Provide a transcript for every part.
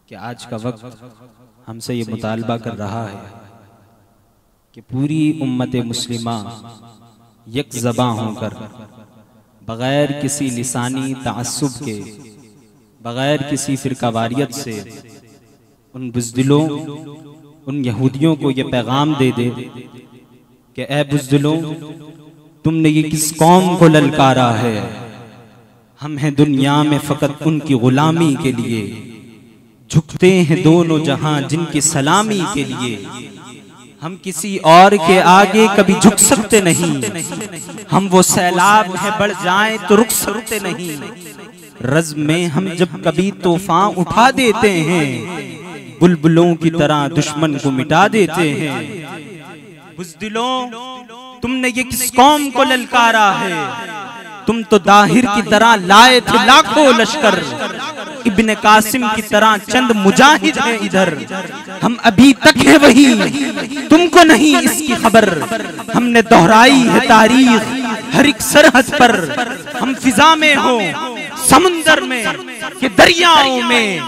कि आज का वक्त हमसे ये मुतालबा कर रहा है कि पूरी उम्मत मुस्लिमा यक ज़बां होकर बग़ैर किसी लिसानी तअस्सुब के, बग़ैर किसी फ़िरकावारियत से उन बुज़दिलों, उन यहूदियों को ये पैगाम दे दे कि ए बुज़दिलों, तुमने ये किस कौम को ललकारा है। हम हैं दुनिया में फ़कत उनकी ग़ुलामी के लिए, झुकते हैं दोनों जहां जिनकी सलामी के लिए। हम किसी और के आगे कभी झुक सकते नहीं, हम वो सैलाब है बढ़ जाएं तो रुक सकते नहीं। रज़्म में हम जब कभी तूफान उठा देते हैं, बुलबुलों की तरह दुश्मन को मिटा देते हैं। बुज़दिलों, तुमने ये किस कौम को ललकारा है। तुम तो दाहिर की तरह लाए थे लाखों लश्कर, इब्ने कासिम की तरह चंद मुजाहिद हैं इधर। हम अभी तक है वही, तुमको नहीं इसकी खबर। हमने दोहराई है तारीख हर एक सरहद पर। हम फिजा में हो, समुंदर में, के दरियाओं में,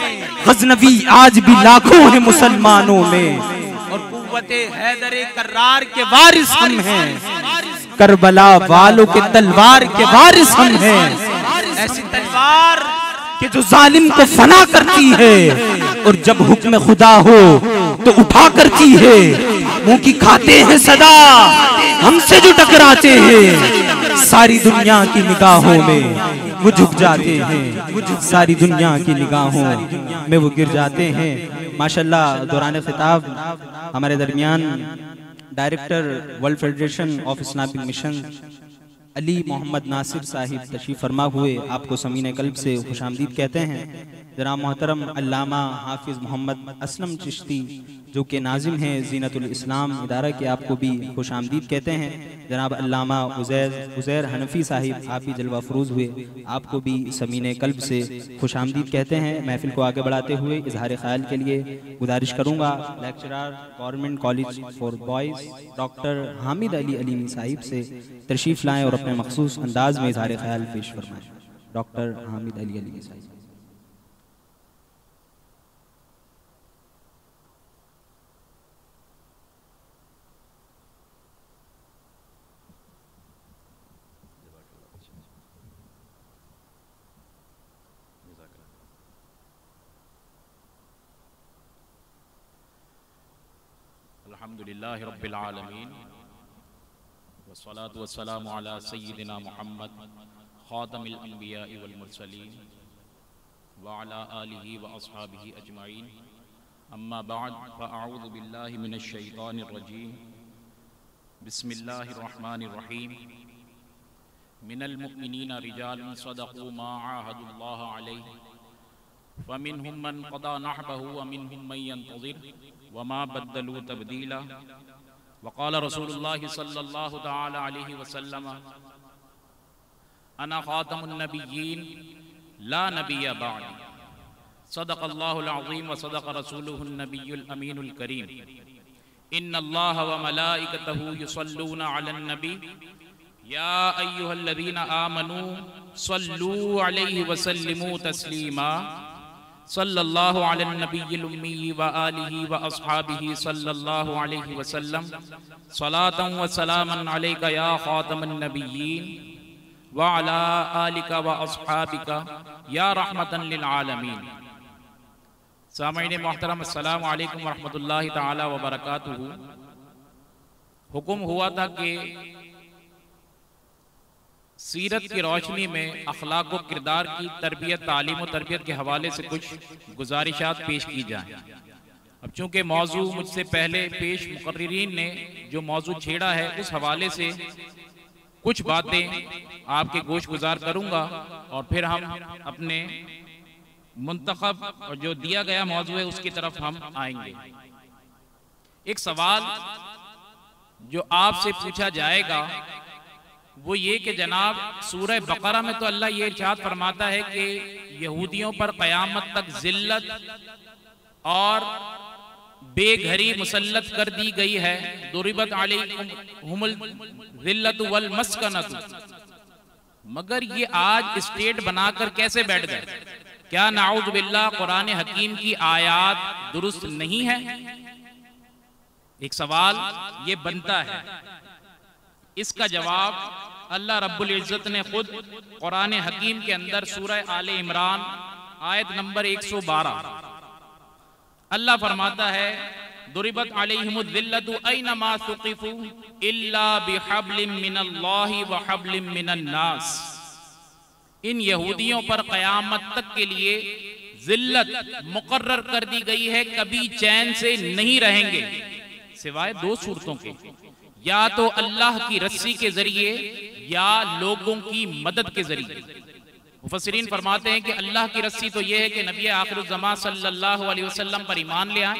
गजनवी आज भी लाखों हैं मुसलमानों में। और कुव्वते हैदरे कर्रार के वारिस हम हैं, करबला वालों के तलवार के वारिस हम हैं। ऐसी तलवार कि जो जालिम को फना करती है और जब हुक्म खुदा हो तो उठा करती है। मुंह की खाते हैं सदा हमसे जो टकराते हैं, सारी दुनिया की निगाहों में वो झुक जाते हैं, सारी दुनिया की निगाहों में वो गिर जाते हैं। माशाल्लाह दौरान खिताब हमारे दरमियान director world federation of Islamic mission Ali Mohammad Nasir साहिब तशरीफ फरमा हुए, आपको समीने कल्ब से खुशामदीद कहते हैं। जनाब मोहतरम अल्लामा हाफिज मोहम्मद असलम चिश्ती जो कि नाजिम हैं ज़ीनतुल इस्लाम इदारा के, आपको भी खुशामदीद कहते हैं। जनाब अल्लामा उज़ैर हनफी साहिब, आप भी जलवा फरूज हुए, आपको भी समीने कल्ब से खुशामदीद कहते हैं। महफिल को आगे बढ़ाते हुए इजहार ख्याल के लिए गुजारिश करूँगा lecturer government college for boys doctor Hamid Ali Alimi Sahib से तशरीफ़ लाएँ और अपने मखसूस अंदाज में इजहार ख्याल पेश फरमाएँ। डॉक्टर हामिद अली अलीमी साहिब। अल्हम्दुलिल्लाहि रब्बिल आलमीन वस्सलातु वस्सलामु अला सय्यिदिना मुहम्मद खातमिल अंबिया वल मुरसलीन व अला आलिहि व अस्हाबिहि अजमाइन। अम्मा बाद फ़अऊज़ु बिल्लाहि मिनश शैतानिर रजीम। बिस्मिल्लाहिर रहमानिर रहीम। मिनल मुमिनीना रिजालुन सदक़ू मा आहदुल्लाह अलैहि फ़मिनहुम मन क़दा नहबहु व मिनहुम मन यंतज़िर वमा बद्दलू तब्दीला। वक़ाल रसूलुल्लाहि सल्लल्लाहु तआला अलैहि वसल्लम अना ख़ातमुन नबिय्यीन ला नबिय्य बअदी। सदक़ल्लाहुल अज़ीम व सदक़ रसूलुहुन नबियुल अमीनुल करीम। इन्नल्लाह व मलाइकतहु युसल्लूना अलन नबी या अय्युहल्लज़ीना आमनू सल्लू अलैहि व सल्लिमू तस्लीमा। सल्लल्लाहु अलैहि नबिय्यिल उम्मी व आलिहि व अस्हाबिहि सल्लल्लाहु अलैहि वसल्लम। सलातन व सलामन अलैका या खातमन नबिय्यीन व अला आलिका व अस्हाबिका या रहमतन लिल आलमीन। सामईन मोहतरम, अस्सलामु अलैकुम व रहमतुल्लाहि तआला व बरकातुहू। हुक्म हुआ था कि सीरत की रोशनी में अखलाक व किरदार की तरबियत, तालीम व तरबियत के हवाले से कुछ गुजारिशात पेश की जाएं। अब चूंकि मौजू मुझसे पहले पेश मुकर्रिरीन ने जो मौजू छेड़ा है, उस हवाले से कुछ बातें आपके गोश गुजार करूंगा और फिर हम अपने मुंतखब और जो दिया गया मौजू है उसकी तरफ हम आएंगे। एक सवाल जो आपसे पूछा जाएगा वो ये कि जनाब सूरह बकरा में तो अल्लाह ये इरशाद फरमाता है कि यहूदियों पर क़यामत तक जिल्लत और बेघरी मुसल्लत कर दी गई है। दुरिबत अलैहिमुल जिल्लतु वल मस्कनतु। मगर ये आज स्टेट बनाकर कैसे बैठ गए? क्या नाऊज़ बिल्लाह कुरान हकीम की आयात दुरुस्त नहीं है? एक सवाल ये बनता है। इसका जवाब अल्लाह रब्बुल इज़्ज़त ने खुद कुरान हकीम के अंदर सूरह आले इमरान आयत नंबर 112 अल्लाह फरमाता है, दुरिबत अलैहिमुज़्ज़िल्लतु ऐनमा सुक़िफ़ू इल्ला बिहब्लिम मिनल्लाहि व हब्लिम मिनन्नास। इन यहूदियों पर क़यामत तक के लिए जिल्लत मुकर्रर कर दी गई है, कभी चैन से नहीं रहेंगे सिवाय दो सूरतों के, या तो अल्लाह की रस्सी के जरिए या लोगों की मदद के जरिए। मुफस्सिरीन फरमाते हैं कि अल्लाह की रस्सी तो यह है कि नबी आखिरुज़्ज़मान सल्लल्लाहु अलैहि वसल्लम पर ईमान ले आए,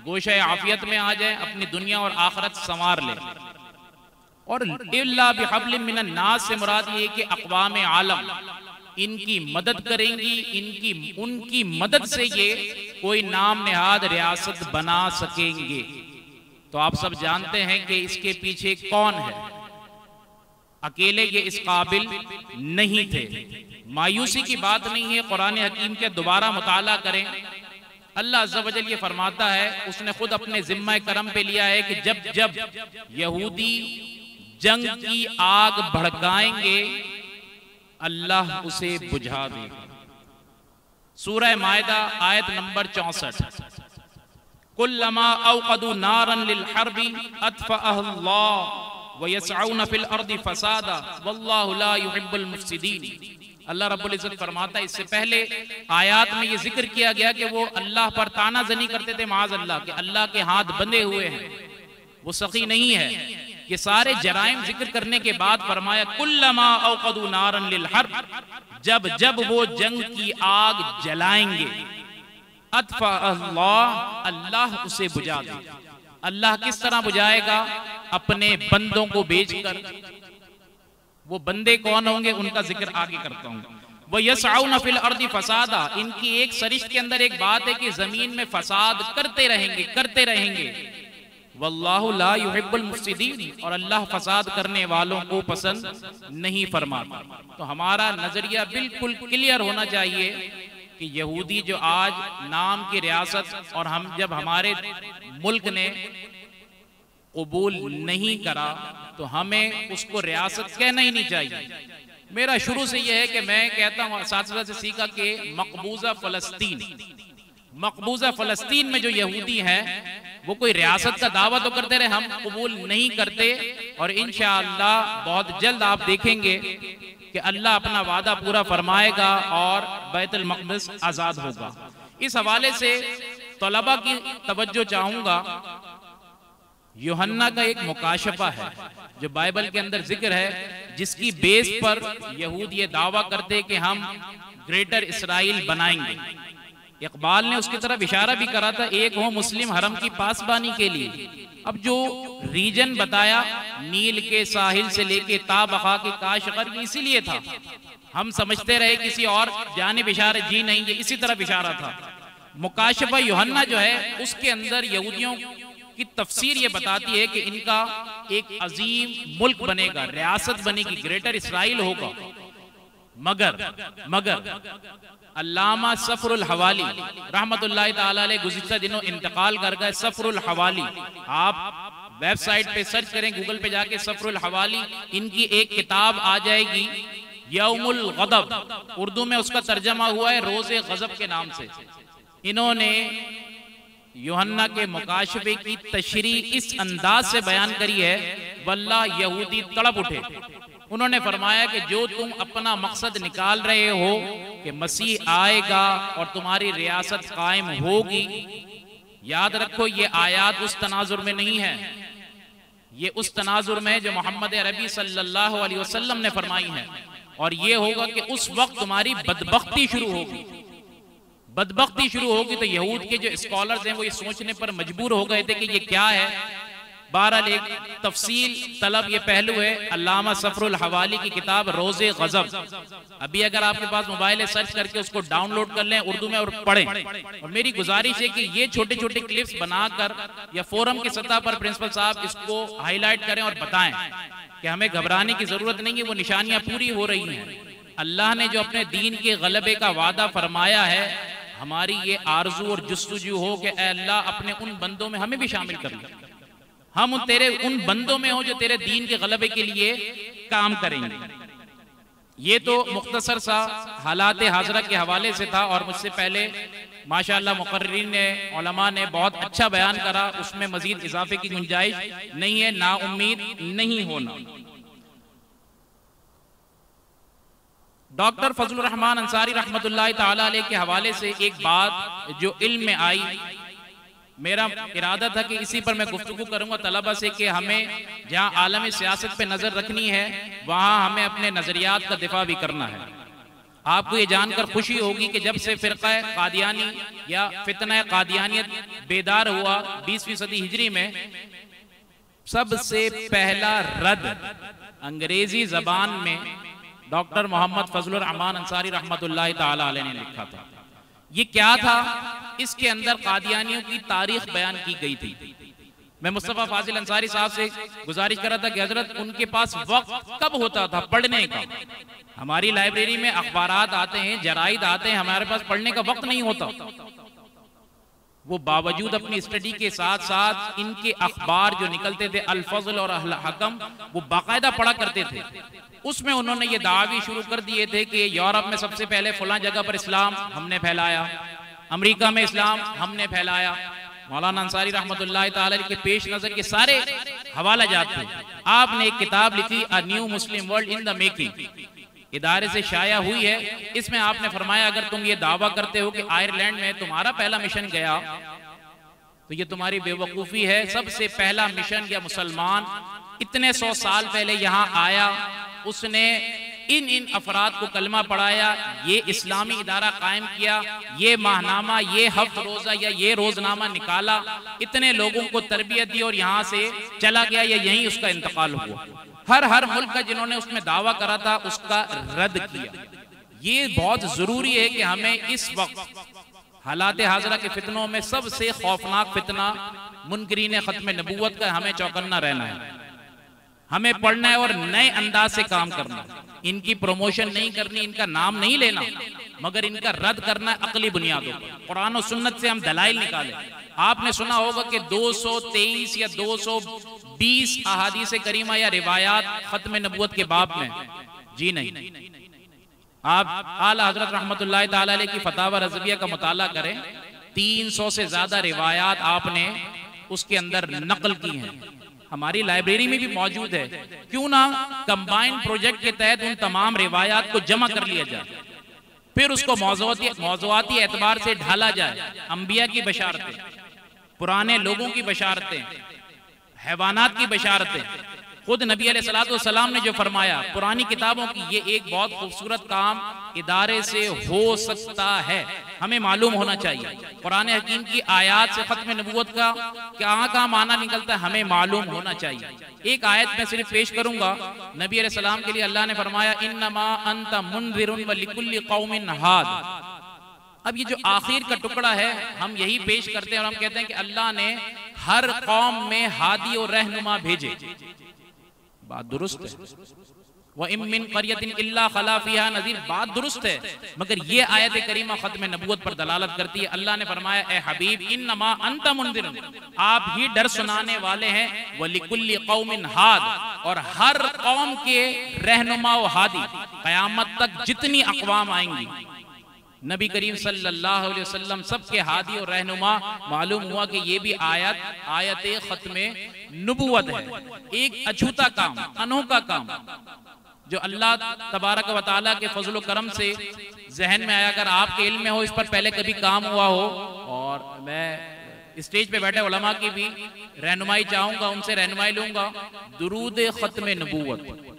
गोशे आफियत में आ जाए, अपनी दुनिया और आखिरत संवार ले। और इल्ला बिहब्लिम मिनन नास से मुराद ये कि अक़वाम आलम इनकी मदद करेंगी, उनकी मदद से ये कोई नाम नेहाद रियासत बना सकेंगे। तो आप सब जानते हैं कि इसके पीछे कौन है। अकेले ये इस काबिल नहीं थे। मायूसी की बात नहीं है, कुरान हकीम के दोबारा मुताला करें। अल्लाह अज़्ज़ा व जल ये फरमाता है, उसने खुद अपने जिम्मा करम पे लिया है कि जब जब यहूदी जंग की आग भड़काएंगे अल्लाह उसे बुझा देगा। सूरह मायदा आयत नंबर 64, कुल्लमा औक़दू नारन लिल हर्बी अत्फ़अहल्लाह व यसअऊन फ़िल अर्दि फ़सादा वल्लाहु ला युहिब्बुल मुफ़्सिदीन। अल्लाह रब्बुल इज़्ज़त फरमाता है, इससे पहले आयात में ये जिक्र किया गया कि वो अल्लाह पर तानाज़नी करते थे, माज़ अल्लाह कि अल्लाह के हाथ बंधे हुए हैं, वो सखी नहीं है। ये सारे जराइम जिक्र करने के बाद फरमाया, कुल्लमा औक़दू नारन लिल हर्ब, जब जब वो जंग की आग जलाएंगे, अत्फ़अल्लाह, अल्लाह उसे बुझा देगा। अल्लाह किस तरह बुझाएगा? अपने बंदों को बेचकर। वो बंदे कौन होंगे उनका जिक्र आगे करता हूं। वो यसअऊन फ़िल अर्दि फ़सादा, इनकी एक सरिश्त के अंदर एक बात है कि जमीन में फसाद करते रहेंगे। वल्लाहु ला युहिब्बुल मुफ़्सिदीन, और अल्लाह फसाद करने वालों को पसंद नहीं फरमाता। तो हमारा नजरिया बिल्कुल क्लियर होना चाहिए कि यहूदी जो आज नाम की रियासत, और हम जब हमारे मुल्क ने कबूल नहीं करा तो हमें उसको रियासत कहना ही नहीं चाहिए। मेरा शुरू से यह है कि मैं कहता हूँ, साथ से सीखा कि मकबूजा फ़लस्तीन में जो यहूदी हैं वो कोई रियासत का दावा तो करते रहे, हम कबूल नहीं करते। और इंशाअल्लाह बहुत जल्द आप देखेंगे कि अल्लाह अपना वादा पूरा फरमाएगा और बैतुल मक़दिस आज़ाद होगा। इस हवाले से तलबा की तवज्जो चाहूँगा, यूहन्ना का एक मुकाशफा है जो बाइबल के अंदर जिक्र है, जिसकी बेस पर यहूद ये दावा करते कि हम ग्रेटर इसराइल बनाएंगे। इकबाल ने उसकी तरफ इशारा भी करा था, एक हो मुस्लिम हरम की पासबानी के लिए। अब जो रीजन बताया नील के साहिल से लेके ताबखा के काशगर, इसीलिए था। हम समझते रहे किसी और जानिब इशारा, जी नहीं, ये इसी तरफ इशारा था। मुकाशफा यूहन्ना जो है उसके अंदर यहूदियों की तफसीर ये बताती है कि इनका एक अजीम मुल्क बनेगा, रियासत बनेगी, ग्रेटर इसराइल होगा। मगर अल्लामा सफरुल हवाली रहमतुल्लाहि ताला अलैह गुज़िश्ता दिनों इंतकाल कर गए। सफरुल हवाली आप वेबसाइट पे सर्च करें, गूगल पे जाके सफरुल हवाली, इनकी एक किताब आ जाएगी यौमुल गज़ब, उर्दू में उसका तर्जमा हुआ है रोज़े गज़ब के नाम से। इन्होंने यूहन्ना के मुकाशफे की तशरीह इस अंदाज से बयान करी है, वल्लाह यहूदी तड़प उठे। उन्होंने फरमाया कि जो तुम अपना मकसद निकाल रहे हो कि मसीह आएगा और तुम्हारी रियासत कायम होगी, याद रखो ये आयात उस तनाजुर में नहीं है, ये उस तनाजुर में जो मोहम्मद अरबी सल्लल्लाहु अलैहि वसल्लम ने फरमाई है। और ये होगा कि उस वक्त तुम्हारी बदबख्ती शुरू होगी। बदबख्ती शुरू होगी तो यहूद के जो स्कॉलर्स हैं वो ये सोचने पर मजबूर हो गए थे कि ये क्या है। बहरहाल एक तफसील तलब ये पहलू है अल्लामा सफरुल हवाली की किताब रोज़े गज़ब। अभी अगर आपके पास मोबाइल है, सर्च करके उसको डाउनलोड कर लें उर्दू में और पढ़ें। और मेरी गुजारिश है कि ये छोटे छोटे क्लिप्स बनाकर या फोरम की सतह पर प्रिंसिपल साहब इसको हाईलाइट करें और बताएं कि हमें घबराने की जरूरत नहीं है, वो निशानियां पूरी हो रही हैं। अल्लाह ने जो अपने दीन के गलबे का वादा फरमाया है, हमारी ये आरजू और जुस्तजू हो कि ऐ अल्लाह अपने उन बंदों में हमें भी शामिल कर ले, हम तेरे उन बंदों में हो जो तेरे दीन के गलबे के लिए काम करेंगे। ये तो मुख्तसर सा हालात हाजरा के हवाले से था, और मुझसे पहले माशाअल्लाह मुकर्रिरीन ने, उलमा ने बहुत अच्छा बयान करा, उसमें मजीद इजाफे की गुंजाइश नहीं है, नाउम्मीद नहीं होना। डॉक्टर फजलुर रहमान अंसारी रहमतुल्लाह ताला अलैह के हवाले से एक बात जो इल्म में आई, मेरा इरादा था कि इसी पर मैं गुफ्तगू करूंगा तलबा से कि हमें जहां आलमी सियासत पे नजर रखनी है वहां हमें अपने नजरियात का दिफा भी करना है। आपको ये जानकर खुशी होगी कि जब से फिरका कादियानी या फितना कादियानियत बेदार हुआ 20वीं सदी हिजरी में, सबसे पहला रद अंग्रेजी जबान में डॉक्टर मोहम्मद फजलुर रहमान अंसारी रहमतुल्लाह ताला अलैह ने लिखा था। ये क्या था? इसके अंदर कादियानियों की तारीख बयान की गई थी। मैं मुस्तफा फाजिल अंसारी साहब से गुजारिश कर रहा था कि हजरत उनके पास वक्त कब होता था पढ़ने का? हमारी लाइब्रेरी में अखबारात आते हैं, जराइद आते हैं, हमारे पास पढ़ने का वक्त नहीं होता। वो बावजूद अपनी स्टडी के साथ साथ इनके अखबार जो निकलते थे अल फज़ल और अल हकम, वो बाकायदा पढ़ा करते थे। उसमें उन्होंने ये दावे शुरू कर दिए थे कि यूरोप में सबसे पहले फलां जगह पर इस्लाम हमने फैलाया, अमेरिका में इस्लाम हमने फैलाया। मौलाना अंसारी रहमतुल्लाह ताला के पेश नजर के सारे हवाला जाते हैं। आपने एक किताब लिखी a new Muslim world in the making, इदारे से शाया हुई है। इसमें आपने फरमाया अगर तुम ये दावा करते हो कि आयरलैंड में तुम्हारा पहला मिशन गया तो ये तुम्हारी बेवकूफ़ी है। सबसे पहला मिशन या मुसलमान इतने 100 साल पहले यहाँ आया, उसने इन इन अफराद को कलमा पढ़ाया, ये इस्लामी इदारा कायम किया, ये माहनामा, ये हफ्त रोजा या ये रोजनामा निकाला, इतने लोगों को तरबियत दी और यहाँ से चला गया या यहीं उसका इंतकाल हुआ। हर मुल्क का जिन्होंने उसमें दावा करा था उसका रद्द किया। ये बहुत जरूरी है कि हमें इस वक्त हालात हाजरा के फितनों में सबसे खौफनाक फितना मुनकरीन खत्म नबूवत का हमें चौकन्ना रहना है। हमें पढ़ना है और नए अंदाज से काम करना है। इनकी प्रमोशन नहीं करनी, इनका नाम नहीं लेना, मगर इनका रद्द करना है अकली बुनियादों पर। कुरान और सुन्नत से हम दलाइल निकालें। आपने सुना होगा कि 223 या 220 अहादीस करीमा या रिवायात खत्म नबूवत के बाब में, जी नहीं। आप आला हजरत रहमतुल्लाह ताला अलैह की फतावा रज़विया का मुताला करें, 300 से ज्यादा रिवायात आपने उसके अंदर नकल की हैं, हमारी लाइब्रेरी में भी मौजूद है। क्यों ना कंबाइंड प्रोजेक्ट के तहत उन तमाम रिवायात को जमा कर लिया जाए, फिर उसको मौज़ूआती एतबार से ढाला जाए। अंबिया की बशारतें, पुराने लोगों की बशारतें, हैवानात की बशारतें, खुद नबी अलैहिस्सलाम ने जो फरमाया, पुरानी किताबों की ये एक बहुत खूबसूरत काम इदारे से हो सकता है, हमें मालूम होना चाहिए। कुरान हकीम की आयत से खत्म नबूवत का कहाँ माना निकलता है हमें मालूम होना चाहिए। एक आयत मैं सिर्फ पेश करूंगा। नबी अलैहिस्सलाम के लिए अल्लाह ने फरमाया इन्नमा अंत मुनज़िरुन व लिकुल्लि कौमिन हाद। अब ये जो आखिर का टुकड़ा है हम यही पेश करते हैं और हम कहते हैं कि अल्लाह ने हर कौम में हादी और रहनुमा भेजे। बात दुरुस्त है। वह इम्मिन क़रियतिन इल्ला खला फ़ीहा नज़ीर, बात दुरुस्त है, मगर ये आयत करीमा खत्म नबूवत पर दलालत करती है। अल्लाह ने फरमाया ए हबीब इन्नमा अंत मुनज़िरुन, आप ही डर सुनाने वाले हैं, व लिकुल्लि कौमिन हाद, और हर कौम के रहनुमा व हादी, क़यामत तक जितनी अक़वाम आएंगी नबी करीम सल्लल्लाहु अलैहि वसल्लम सबके हादी और रहनुमा। मालूम हुआ कि ये भी आयत खत्म नबूवत है। एक अछूता काम, अनोखा काम जो अल्लाह तबारक व तआला के फजल करम से जहन में आया। अगर आपके इल्म में हो, इस पर पहले कभी काम हुआ हो, और मैं स्टेज पे बैठे उलमा की भी रहनुमाई चाहूंगा, उनसे रहनुमाई लूंगा। दुरूद खत्म नबूवत,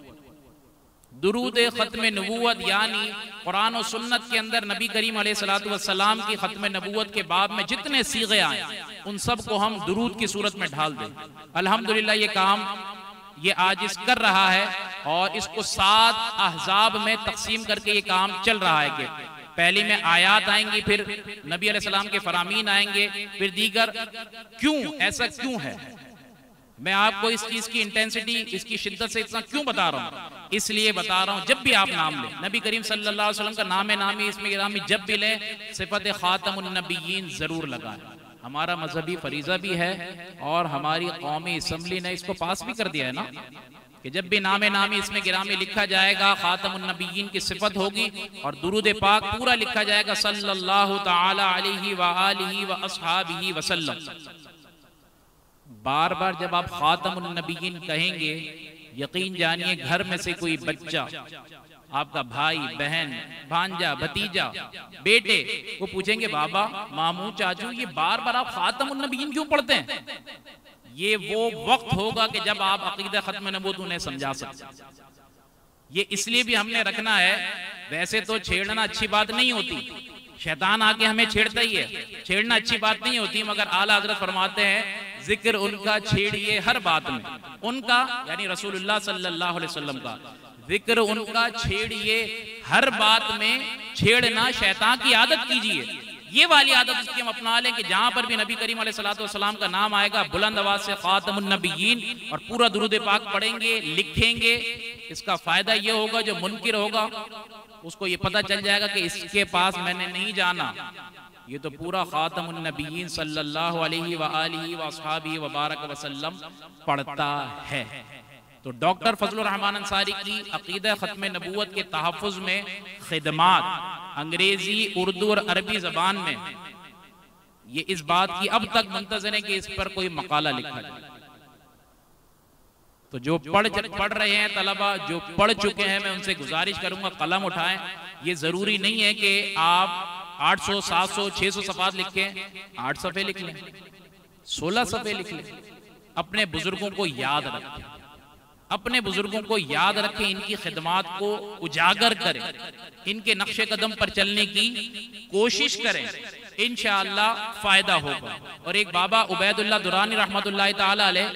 दुरूद खत्म नबूवत यानी कुरान और सुन्नत के अंदर नबी करीम अलैहिस्सलातु वस्सलाम की खत्म नबूवत के बाब में जितने सीगे आए उन सब को हम दुरूद की सूरत में ढाल दें। अल्हम्दुलिल्लाह ये काम ये आज इस कर रहा है और इसको 7 अहज़ाब में तकसीम करके ये काम चल रहा है कि पहली में आयात आएंगी, फिर नबी अलैहिस्सलाम के फरामीन आएंगे, फिर दीगर। क्यों ऐसा क्यों है? मैं आपको इस चीज की इंटेंसिटी, इसकी शिद्दत से इतना क्यों बता रहा हूँ? इसलिए बता रहा हूँ, जब भी आप नाम लें, नबी करीम सल्लल्लाहु अलैहि वसल्लम का नामी इसमें गिरामी जब भी लें, सिफत खातमुन नबिय्यीन जरूर लगाएं। हमारा मजहबी फरीजा भी है और हमारी कौमी असम्बली ने इसको पास भी कर दिया है ना, कि जब भी नामी इसमें गिरामी लिखा जाएगा, खातमुन नबिय्यीन की सिफत होगी और दुरूद पाक पूरा लिखा जाएगा सल्लल्लाहु तआला अलैहि व आलिहि व अस्हाबिही वसल्लम। बार बार जब आप खातमुन नबिय्यीन कहेंगे, यकीन जानिए घर में से कोई बच्चा, आपका भाई बहन भांजा भतीजा बेटे, वो पूछेंगे बाबा मामू चाचू ये बार बार आप खातमुन नबिय्यीन क्यों पढ़ते हैं? ये वो वक्त होगा कि जब आप अकीदा खत्म नबूवत उन्हें समझा सकते। ये इसलिए भी हमने रखना है। वैसे तो छेड़ना अच्छी बात नहीं होती, शैतान आके हमें छेड़ता ही है, छेड़ना अच्छी बात नहीं होती, मगर आला हज़रत फरमाते हैं जिक्र उनका छेड़िए हर बात में, उनका यानी रसूलुल्लाह सल्लल्लाहु अलैहि वसल्लम का जिक्र उनका छेड़िए हर बात में। छेड़ना शैतान की आदत कीजिए, ये वाली आदत उसकी हम अपना लें कि जहां पर भी नबी करीम अलैहिस्सलातु वस्सलाम का नाम आएगा बुलंद आवाज से खातमुन नबिय्यीन और पूरा दुरूद पाक पढ़ेंगे, लिखेंगे। इसका फायदा ये होगा, जो मुनकिर होगा उसको ये पता चल जाएगा कि इसके पास मैंने नहीं जाना, ये तो पूरा खातमुन नबिय्यीन सल्लल्लाहु अलैहि व आलिहि व अस्हाबिही व बारक वसल्लम पढ़ता है। तो डॉक्टर फजलुर रहमान अंसारी की अकीदा खत्म नबूवत के तहफ़्फ़ुज़ में खिदमात अंग्रेजी, उर्दू और अरबी जबान में, ये इस बात की अब तक मुंतज़र है कि इस पर कोई मकाला लिखा जाए। तो जो पढ़ रहे हैं तलबा, जो पढ़ चुके हैं, मैं उनसे गुजारिश करूंगा कलम उठाएं। ये जरूरी नहीं है कि आप 800, 700, 600 सफ़ात लिखें, 8 सफ़े लिख लें, 16 सफ़े लिख लें। अपने बुजुर्गों को याद रखें, अपने बुजुर्गों को याद रखें, इनकी खिदमात को उजागर करें, इनके नक्शे कदम पर चलने की कोशिश करें, इंशाअल्लाह फायदा होगा। और एक बाबा उबैदुल्लाह दुरानी रहमतुल्लाह ताला अलैह,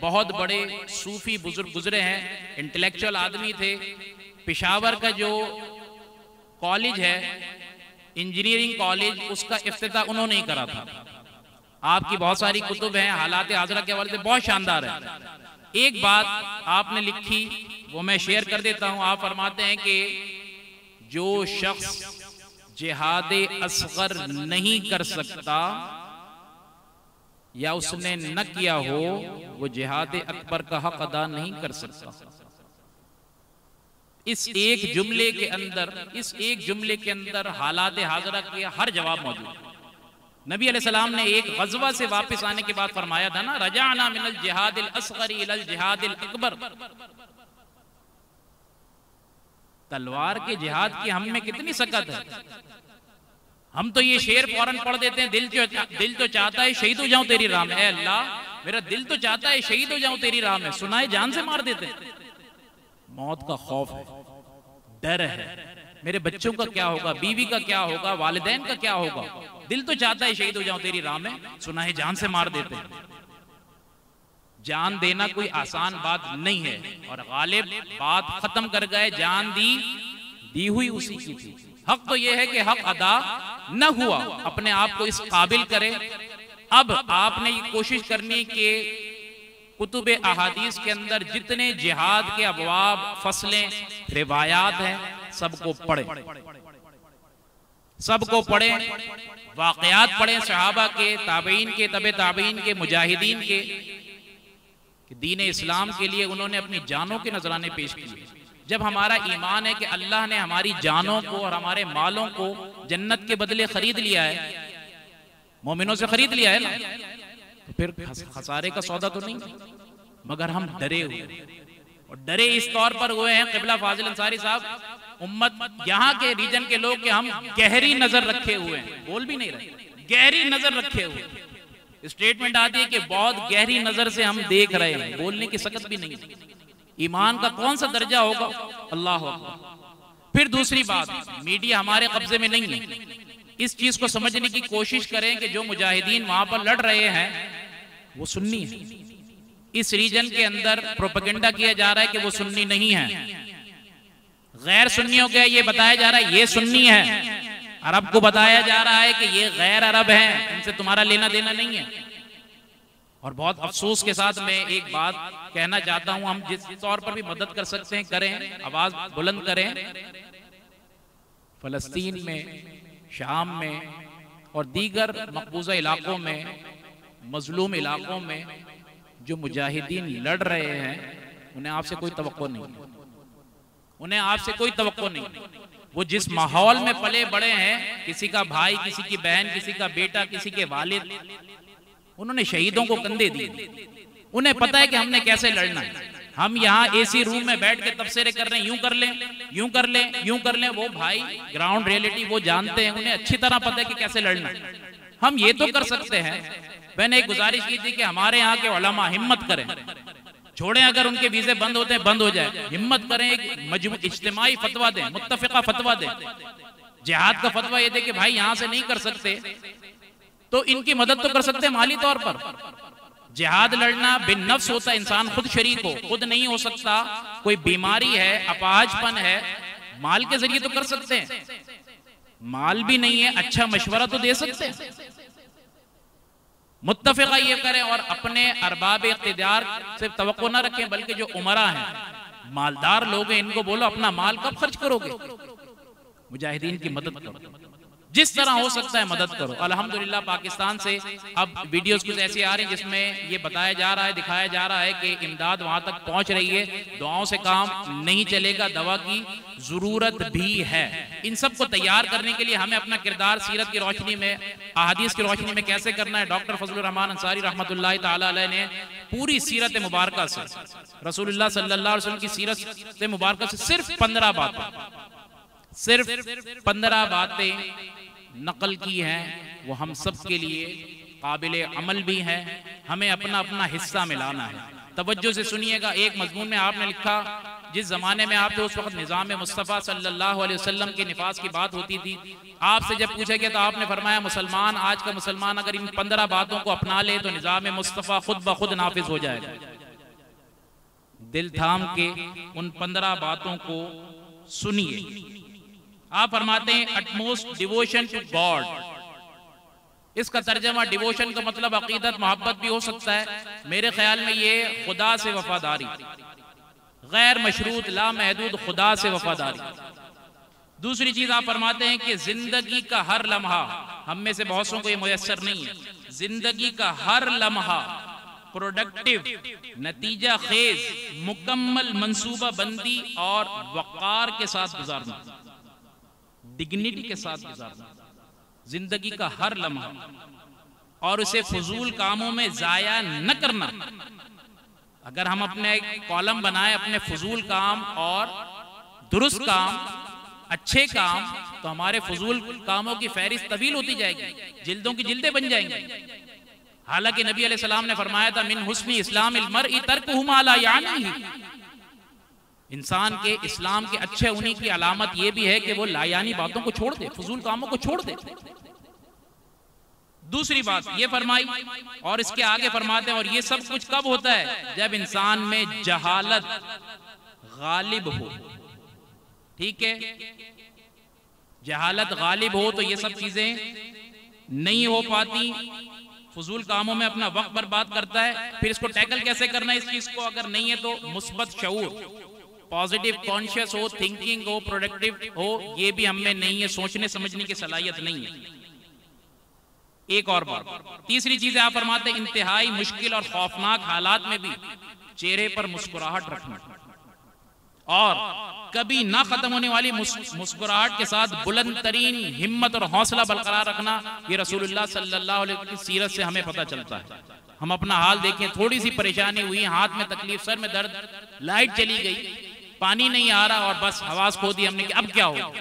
बहुत बड़े सूफी बुजुर्ग गुजरे हैं, इंटेलेक्चुअल आदमी थे। पेशावर का जो कॉलेज है, इंजीनियरिंग कॉलेज, उसका इफ्तिताह उन्होंने ही करा था। आपकी बहुत सारी कुतुब हैं, हालात हाज़िरा के हवाले से बहुत शानदार है। एक बात आपने लिखी, वो मैं शेयर कर देता हूं। आप फरमाते हैं कि जो शख्स जिहाद असगर नहीं कर सकता या उसने न किया हो, वो जिहाद अकबर का हक अदा नहीं कर सकता। इस एक जुमले के अंदर हालात हाज़िरा के हर जवाब मौजूद है। नबी अलैहिस्सलाम ने एक गज़वा से वापस आने के बाद फरमाया था ना, रजाना मिनल जिहादिल असगरी इलल जिहादिल अकबर। तलवार के जिहाद की हम में कितनी सकत है। हम तो ये शेर फौरन पढ़ देते हैं, दिल तो चाहता है शहीद हो जाऊं तेरी राह में, अल्लाह मेरा दिल तो चाहता है शहीद हो जाऊं तेरी राह में, सुनाए जान से मार देते हैं। मौत का खौफ है, डर है, मेरे बच्चों का क्या होगा, बीवी का क्या होगा, वालिदैन का क्या होगा। दिल तो चाहता है शहीद हो जाऊं तेरी राह में, सुनाए जान से मार देते हैं। जान देना कोई आसान बात नहीं है, और गालिब बात खत्म कर गए, जान दी हुई उसी की थी। हक तो यह है कि हक अदा न हुआ, अपने आप को इस काबिल करे। अब आपने ये कोशिश करनी कि कुतुब अहादीस के अंदर जितने जिहाद के अबवाब, फसलें, रिवायात हैं, सबको पढ़ें, सबको पढ़ें, वाक़यात पढ़ें सहाबा के, ताबईन के, तबे ताबईन के, मुजाहिदीन के, कि दीन इस्लाम के लिए उन्होंने अपनी जानों के नजराने पेश किए। जब हमारा ईमान है कि अल्लाह ने हमारी जानों को और हमारे मालों को जन्नत के बदले खरीद लिया है, मोमिनों से खरीद लिया है ना, तो फिर खसारे का सौदा तो नहीं। मगर हम डरे हुए, और डरे इस तौर पर हुए हैं क़िबला फाजिल अंसारी साहब, उम्मत यहाँ के रीजन के लोग, कि हम गहरी नजर रखे हुए हैं, बोल भी नहीं रहे, गहरी नजर रखे हुए। स्टेटमेंट आती है कि बहुत गहरी नजर से हम देख रहे हैं, बोलने की सकत भी नहीं। ईमान का कौन सा दर्जा होगा, अल्लाह अकबर। फिर दूसरी बात, मीडिया हमारे कब्जे में नहीं है। इस चीज को समझने की कोशिश करें कि जो मुजाहिदीन वहां पर लड़ रहे हैं वो सुन्नी है। इस रीजन के अंदर प्रोपेगेंडा किया जा रहा है कि वो सुन्नी नहीं है, गैर सुन्नियों के ये बताया जा रहा है ये सुन्नी है। अरब को बताया जा रहा है कि ये गैर अरब हैं, इनसे तुम्हारा लेना देना नहीं है। और बहुत अफसोस के साथ मैं एक बात कहना चाहता हूं, हम जिस तौर पर भी मदद कर सकते हैं करें, आवाज बुलंद करें। फलस्तीन में, शाम में और दीगर मकबूजा इलाकों में, मजलूम इलाकों में जो मुजाहिदीन लड़ रहे हैं, उन्हें आपसे कोई तवक्को नहीं, उन्हें आपसे कोई तवक्को नहीं। वो जिस माहौल में पले बड़े हैं, किसी का भाई, किसी की बहन, किसी का बेटा, किसी के वालिद, उन्होंने शहीदों को कंधे दिए। उन्हें पता है कि हमने कैसे लड़ना है। हम यहाँ एसी रूम में बैठ के तबसरे कर रहे हैं, यूं कर लें, यूं कर लें, यूं कर लें। वो भाई ग्राउंड रियलिटी वो जानते हैं, उन्हें अच्छी तरह पता है कि कैसे लड़ना है। हम ये तो कर सकते हैं। मैंने एक गुजारिश की थी कि हमारे यहाँ के उलमा हिम्मत करें, छोड़ें अगर उनके वीजे बंद होते हैं बंद हो जाए, हिम्मत करें, एक इज्तिमाई फतवा दें, मुत्तफिका फतवा दें, जिहाद का फतवा ये दे कि भाई यहाँ से नहीं कर सकते तो इनकी मदद तो कर सकते हैं माली तौर पर। जिहाद लड़ना बिन नफ्स होता है, इंसान खुद शरीक हो, खुद नहीं हो सकता, कोई बीमारी है, अपाहजपन है, माल के जरिए तो कर सकते हैं। माल भी नहीं है, अच्छा मशवरा तो दे सकते हैं। मुत्तफिका ये करें और अपने अरबाब इख्तियार से तवक्को न रखें, बल्कि जो उमरा हैं, मालदार लोग हैं, इनको बोलो अपना माल कब खर्च करोगे, मुजाहिदीन की मदद करो, जिस तरह हो सकता है मदद करो। अल्हम्दुलिल्लाह पाकिस्तान से अब वीडियोस कुछ ऐसी आ रही हैं जिसमें ये बताया जा रहा है, दिखाया जा रहा है कि इमदाद वहां तक पहुंच रही है। दुआओं से काम नहीं चलेगा, दवा की जरूरत भी है। इन सब को तैयार करने के लिए हमें अपना किरदार सीरत की रोशनी में, अहादीस की रोशनी में कैसे करना है। डॉक्टर फजलुर रहमान अंसारी रहमतुल्लाह ताला अलैह ने पूरी सीरत मुबारक से, रसूलुल्लाह सल्लल्लाहु अलैहि वसल्लम की सीरत से मुबारक से सिर्फ 15 बातें नकल की हैं। वो हम सब के लिए काबिल अमल भी है, हमें अपना अपना हिस्सा मिलाना है। तवज्जो से सुनिएगा। एक मजमून में आपने लिखा, जिस जमाने में आप थे उस वक्त निज़ाम मुस्तफ़ा सल्लल्लाहु अलैहि वसल्लम के निफास की बात होती थी। आपसे जब पूछा गया तो आपने फरमाया मुसलमान, आज का मुसलमान अगर इन 15 बातों को अपना ले तो निज़ाम मुस्तफ़ा खुद ब खुद नाफिज हो जाएगा। दिल थाम के उन 15 बातों को सुनिए। आप फरमाते हैं अटमोस्ट डिवोशन टू गॉड। इसका तर्जमा डिवोशन का मतलब अकीदत, मोहब्बत भी हो सकता है। मेरे ख्याल में ये खुदा से वफादारी, गैर मशरूत ला महदूद खुदा से वफादारी। दूसरी चीज आप फरमाते हैं कि जिंदगी का हर लम्हा, हम में से बहुत सौ को ये मुयस्सर नहीं है, जिंदगी का हर लम्हा प्रोडक्टिव, नतीजा खेज, मुकम्मल मंसूबा बंदी और वक़ार के साथ गुजारना, डिग्निटी के साथ गुजारना जिंदगी का हर लम्हा, और उसे फजूल कामों में जाया न करना। अगर हम अपने कॉलम बनाए अपने फजूल काम और दुरुस्त काम, अच्छे काम, तो हमारे फजूल कामों की फहरिस्त तवील होती जाएगी, जिल्दों की जिल्दें बन जाएंगी। हालांकि नबी अलैहिस्सलाम ने फरमाया था मिन हुस्नी इस्लामिल मर्इ तर्कुहु मा ला यानीही, इंसान के इस्लाम के अच्छे होने की अलामत यह भी है कि वो लायानी बातों को छोड़ दे, फजूल कामों को छोड़ दे। दूसरी बात ये फरमाई और इसके आगे फरमाते हैं, और ये सब कुछ कब होता है, जब इंसान में जहालत गालिब हो। ठीक है, जहालत गालिब हो तो ये सब चीजें नहीं हो पाती, फजूल कामों में अपना वक्त बर्बाद करता है। फिर इसको टैकल कैसे करना है इस चीज को, अगर नहीं है तो मुस्बत शऊर, पॉजिटिव कॉन्शियस हो, थिंकिंग हो, प्रोडक्टिव हो, ये भी हम में नहीं है, सोचने समझने की सलाहियत नहीं है। एक और बात, तीसरी चीज आप फरमाते हैं इंतहाई मुश्किल और खौफनाक हालात में भी चेहरे पर मुस्कुराहट रखना, और कभी ना खत्म होने वाली मुस्कुराहट के साथ बुलंद तरीन हिम्मत और हौसला बरकरार रखना। ये रसूलुल्लाह सल्लल्लाहु अलैहि वसल्लम की सीरत से हमें पता चलता है। हम अपना हाल देखें, थोड़ी सी परेशानी हुई, हाथ में तकलीफ, सर में दर्द, लाइट चली गई, पानी नहीं आ रहा और बस आवाज खो दी हमने कि अब क्या हो,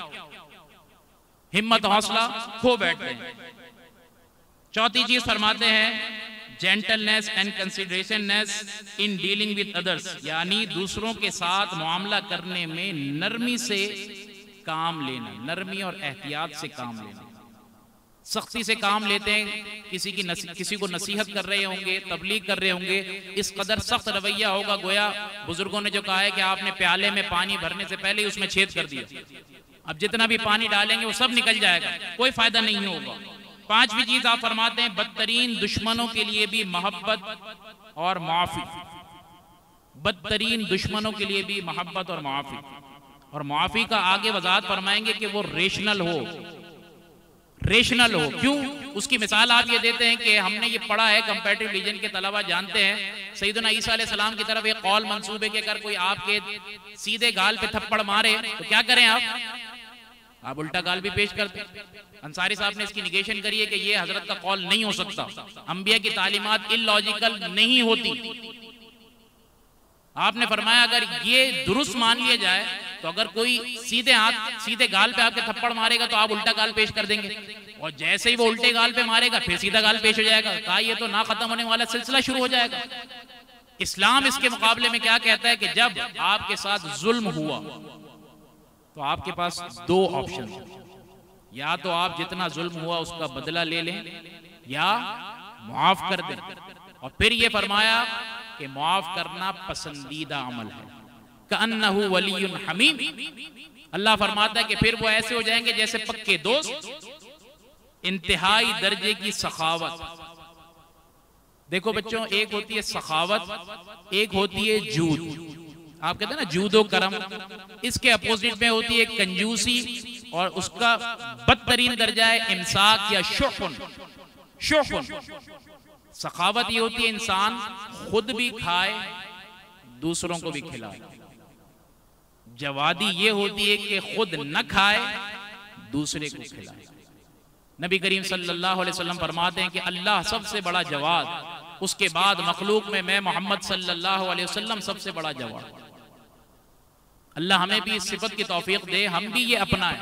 हिम्मत हौसला खो बैठते हैं। चौथी चीज फरमाते हैं gentleness and considerationness in dealing with others, यानी दूसरों के साथ मामला करने में नरमी से काम लेना, नरमी और एहतियात से काम लेना। सख्ती से काम लेते हैं, किसी को नसीहत कर रहे होंगे, तबलीग कर रहे होंगे, इस कदर सख्त रवैया होगा गोया बुजुर्गों ने जो कहा है कि आपने प्याले में पानी भरने से पहले ही उसमें छेद कर दिया, अब जितना भी पानी डालेंगे वो सब निकल जाएगा, कोई फायदा नहीं होगा। पांचवी चीज आप फरमाते हैं, बदतरीन दुश्मनों के लिए भी मोहब्बत और मुआफी। बदतरीन दुश्मनों के लिए भी मोहब्बत और मुआफी। और मुआफी का आगे वजाहत फरमाएंगे कि वो रेशनल हो। रेशनल हो क्यों? उसकी मिसाल आप ये देते हैं कि हमने ये पढ़ा है, कंपैरेटिव रिलीजन के तलबा जानते हैं, सैयदना ईसा अलैहिस्सलाम की तरफ एक कौल मंसूब है कि अगर कोई आपके सीधे गाल पे थप्पड़ मारे तो क्या करें आप उल्टा गाल भी पेश करते। अंसारी साहब ने इसकी निगेशन करी है कि ये हजरत का कौल नहीं हो सकता, अंबिया की तालीमात इलॉजिकल नहीं होती। आपने फरमाया अगर ये दुरुस्त मान लिया जाए तो अगर कोई सीधे गाल पे आपके थप्पड़ मारेगा तो आप उल्टा गाल पेश कर देंगे, और जैसे ही वो उल्टे गाल पे मारेगा फिर सीधा गाल पेश हो जाएगा। कहा ये तो ना खत्म होने वाला सिलसिला शुरू हो जाएगा। इस्लाम इसके मुकाबले में क्या कहता है कि जब आपके साथ जुल्म हुआ तो आपके पास दो ऑप्शन, या तो आप जितना जुल्म हुआ उसका बदला ले लें या मुआफ कर दें। और फिर ये फरमाया कि मुआफ करना पसंदीदा अमल है, कअन्नहु वलियुन हमीम। अल्लाह फरमाता है कि फिर वो ऐसे हो जाएंगे जैसे पक्के दोस्त, इंतहाई दर्जे की सखावत। देखो बच्चों, एक होती है सखावत, एक होती है जूद। आप कहते हैं ना जूदो करम, इसके अपोजिट में होती है कंजूसी, और उसका बदतरीन दर्जा है इमसाक या शुहन। सखावत ये होती है इंसान खुद भी खाए दूसरों को भी खिलाए। जवादी ये होती है कि खुद न खाए दूसरे को खिलाए। नबी करीम सल्लल्लाहु अलैहि वसल्लम फरमाते हैं कि अल्लाह सबसे बड़ा जवाद, उसके बाद मखलूक में मैं मोहम्मद सल्लल्लाहु अलैहि वसल्लम सबसे बड़ा जवाद। अल्लाह हमें भी इस सिफत की तौफीक दे, हम भी ये अपनाएं,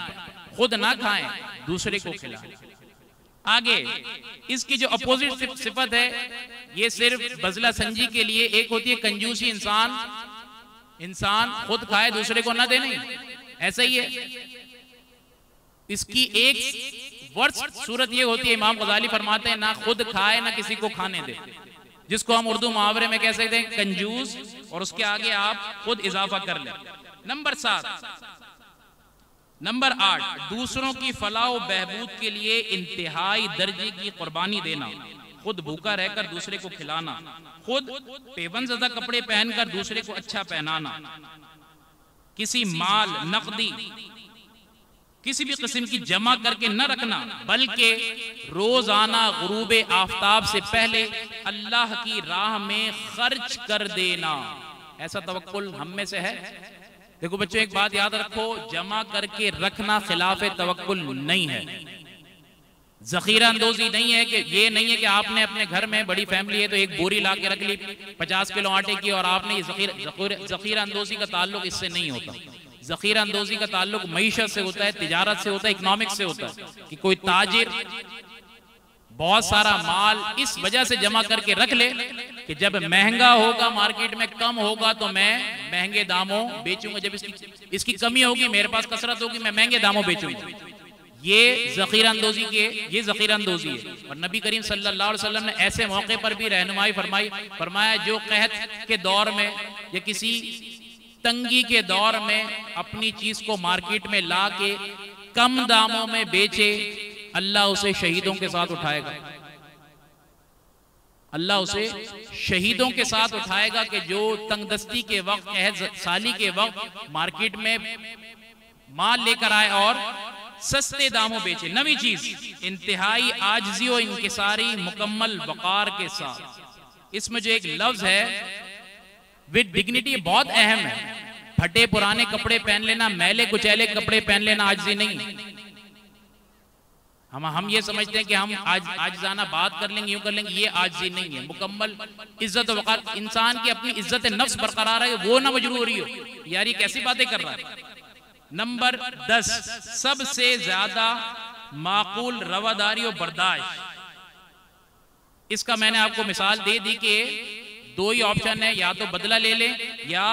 खुद ना खाएं दूसरे को खिलाएं। आगे इसकी जो अपोजिट सिफत है ये सिर्फ बजला संजी के लिए। एक होती है कंजूसी, इंसान खुद खाए दूसरे को ना दे, नहीं ऐसा ही है। इसकी एक वर्स्ट सूरत ये होती है, इमाम गजाली फरमाते हैं ना खुद खाए ना किसी को खाने दे, जिसको हम उर्दू मुहावरे में कह सकते हैं कंजूस, और उसके आगे आप खुद इजाफा कर लें। नंबर 8, दूसरों की फलाह बहबूद के लिए इंतहाई दर्जे की कुर्बानी देना। खुद भूखा रहकर दूसरे को खिलाना, खुद पेबंज़दा कपड़े पहनकर दूसरे को अच्छा पहनाना, किसी माल नकदी किसी भी किस्म की जमा करके न रखना, बल्कि रोजाना गुरूब आफताब से पहले अल्लाह की राह में खर्च कर देना। ऐसा तवक्कुल हम में से है? देखो बच्चों, एक बात याद रखो, जमा करके रखना खिलाफ तवक्कुल नहीं है, जखीरा अंदोजी नहीं है। कि ये नहीं है कि आपने अपने घर में बड़ी फैमिली है तो एक बोरी ला के रख ली 50 किलो आटे की, और आपने ये जखीरा अंदोजी का ताल्लुक इससे नहीं होता। जखीरा अंदोजी का ताल्लुक मईशत से होता है, तिजारत से होता है, इकोनॉमिक्स से होता है। कि कोई ताजिर बहुत सारा माल इस वजह से जमा करके रख ले कि जब महंगा होगा, मार्केट में कम होगा तो मैं महंगे दामों बेचूंगा, जब इसकी कमी होगी, मेरे पास कसरत होगी, मैं महंगे दामों बेचूंगा। ये जखीरा अंदोजी है। और नबी करीम सल्लल्लाहु अलैहि वसल्लम ने ऐसे मौके पर भी रहनुमाई फरमाया जो कहत के दौर में या किसी तंगी के दौर में अपनी चीज को मार्केट में ला के कम दामों में बेचे, अल्लाह उसे शहीदों के साथ उठाएगा। अल्लाह उसे शहीदों के साथ उठाएगा कि जो तंगदस्ती के वक्त, कहत साली के वक्त मार्केट में माल लेकर आए और सस्ते दामों बेचे, नवी चीज, इंतहाई आजिज़ी और इंकिसारी मुकम्मल वकार के साथ। इसमें जो एक लफ्ज है विद डिग्निटी बहुत अहम है। फटे पुराने कपड़े पहन लेना, मैले कुचैले कपड़े पहन लेना आजिज़ी नहीं। हम ये समझते हैं कि हम आजिज़ाना बात कर लेंगे, यूं कर लेंगे, ये आजिज़ी नहीं है। मुकम्मल इज्जत वकार, इंसान की अपनी इज्जत नफ्स बरकरार है, वो ना मजरूर हो रही हो। यार ये कैसी बातें कर रहा है। नंबर 10, सबसे ज्यादा माकूल रवादारी और बर्दाश्त। इसका मैंने आपको मिसाल दे दी कि दो ही ऑप्शन है, या तो बदला ले लें या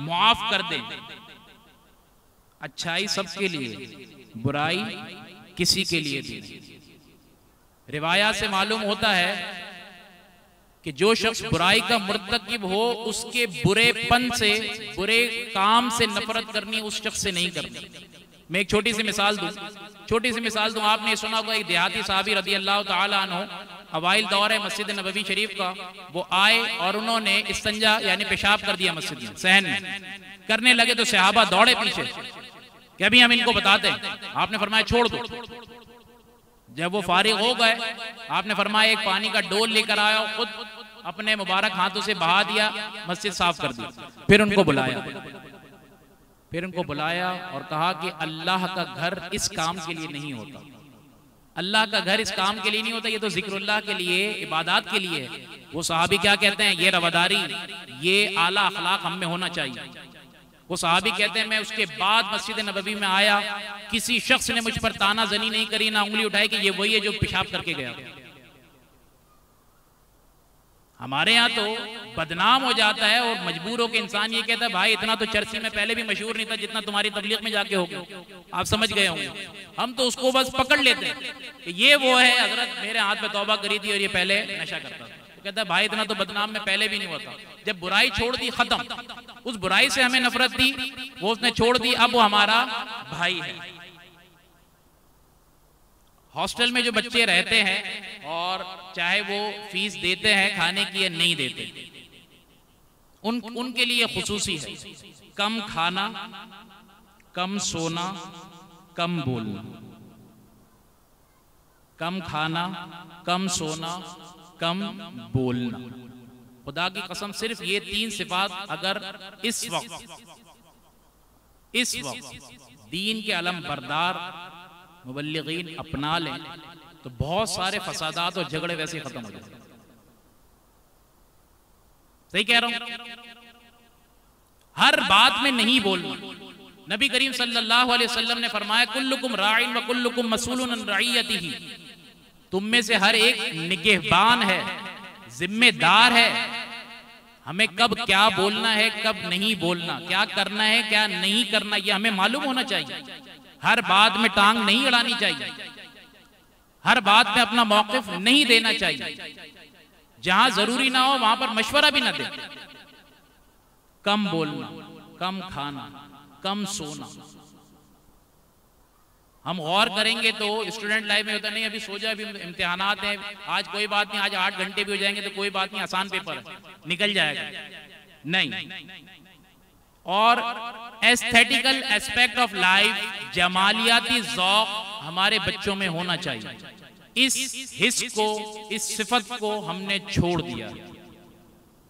मुआफ कर दें। अच्छाई सबके लिए, बुराई किसी के लिए भी नहीं। रिवायात से मालूम होता है कि जो शख्स बुराई का मुर्तकिब हो, उसके बुरेपन से, बुरे काम से नफरत करनी उस शख्स से नहीं करनी। मैं एक छोटी सी मिसाल दूं, आपने सुना होगा एक देहाती साहबी रदी अल्लाह ताला अन्हु अवाइल दौर है मस्जिद नबवी शरीफ का, वो आए और उन्होंने इस्तंजा यानी पेशाब कर दिया मस्जिद में, सहन में करने लगे तो सहाबा दौड़े पीछे कि अभी हम इनको बताते हैं। आपने फरमाया छोड़ दो। जब वो फारिग हो गए, आपने फरमाया एक पानी का डोल लेकर आया, खुद अपने मुबारक हाथों से बहा दिया, मस्जिद साफ कर दी। फिर उनको बुलाया और कहा कि अल्लाह का घर इस काम के लिए नहीं होता, अल्लाह का घर इस काम के लिए नहीं होता, ये तो जिक्रुल्लाह के लिए, इबादत के लिए है। वो सहाबी क्या कहते हैं, ये रवादारी, ये आला अखलाक हम में होना चाहिए। वो सहाबी कहते हैं मैं उसके बाद मस्जिद नबवी में आया, किसी शख्स ने मुझ पर ताना जनी नहीं करी, ना उंगली उठाई कि ये वही है जो पेशाब करके गया। हमारे यहाँ तो बदनाम हो जाता है और मजबूर हो के इंसान ये कहता है भाई इतना तो चर्ची में पहले भी मशहूर नहीं था जितना तुम्हारी तबलीग में जाके हो गया। आप समझ गए होंगे। हम तो उसको बस पकड़ लेते हैं कि ये वो है, हजरत मेरे हाथ में तौबा करी थी और ये पहले नशा करता था। तो कहता है भाई इतना तो बदनाम में पहले भी नहीं हुआ था। जब बुराई छोड़ दी, खत्म। उस बुराई से हमें नफरत थी, वो उसने छोड़ दी, अब वो हमारा भाई है। हॉस्टल में जो बच्चे रहते हैं और चाहे वो फीस देते हैं खाने की या नहीं देते, उनके लिए खुसूसी है कम खाना, कम सोना, कम बोलना। कम खाना, कम सोना, कम बोलना। खुदा की कसम सिर्फ ये 3 सिफात अगर इस वक्त दीन के अलम बरदार मुबल्लिगीन अपना लें तो बहुत सारे फसादात और झगड़े वैसे खत्म हो जाते। सही कह रहा हूं? हर बात में नहीं बोलना। नबी करीम सल्लल्लाहु अलैहि वसल्लम ने फरमाया कुल्लुकुम राइन व कुल्लुकुम मसूलुन अन रइयतिही, तुम में से हर एक निगहबान है, जिम्मेदार है। हमें कब क्या बोलना है, कब नहीं बोलना, क्या करना है, क्या नहीं करना, यह हमें मालूम होना चाहिए। हर बात में टांग नहीं अड़ानी चाहिए, हर बात में अपना मौक़िफ़ नहीं देना चाहिए। जहां जरूरी ना हो वहां पर मशवरा भी ना दे। कम बोलना, कम खाना, कम सोना। हम गौर करेंगे तो स्टूडेंट लाइफ में होता नहीं अभी सो जाए, अभी इम्तिहानात हैं, आज कोई बात नहीं, आज 8 घंटे भी हो जाएंगे तो कोई बात नहीं, आसान पेपर है, निकल जाएगा। नहीं। और एस्थेटिकल एस्पेक्ट ऑफ लाइफ, जमालियाती ज़ौक़ हमारे बच्चों में होना चाहिए। इस हिस्स को, इस सिफत को हमने छोड़ दिया।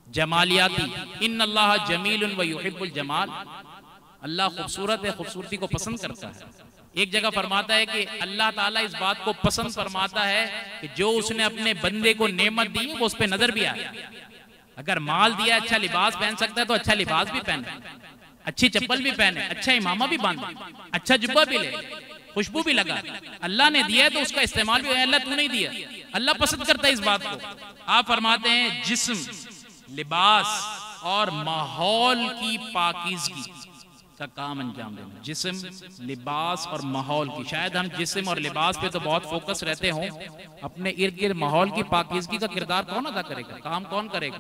जमालियाती, इन्नल्लाह जमीलुन व युहिब्बुल जमाल, अल्लाह खूबसूरत है, खूबसूरती को पसंद करता है। एक जगह फरमाता है कि अल्लाह ताला इस बात को पसंद फरमाता है कि जो उसने अपने बंदे को नेमत दी है वो उस पर नजर भी आए। अगर माल दिया, अच्छा लिबास पहन सकता है तो अच्छा लिबास भी पहने, अच्छी चप्पल भी पहने, अच्छा इमामा भी बांधे, अच्छा जुब्बा भी ले, खुशबू भी लगा। अल्लाह ने दिया है तो उसका इस्तेमाल भी। अल्लाह तू नहीं दिया, अल्लाह पसंद करता है इस बात को। आप फरमाते हैं जिस्म, लिबास और माहौल की पाकीज़गी का काम अंजाम देना। जिस्म, लिबास और माहौल की। शायद हम जिस्म और लिबास पे तो बहुत फोकस रहते हों, अपने इर्द गिर्द माहौल की पाकीज़गी का किरदार कौन अदा करेगा, काम कौन करेगा?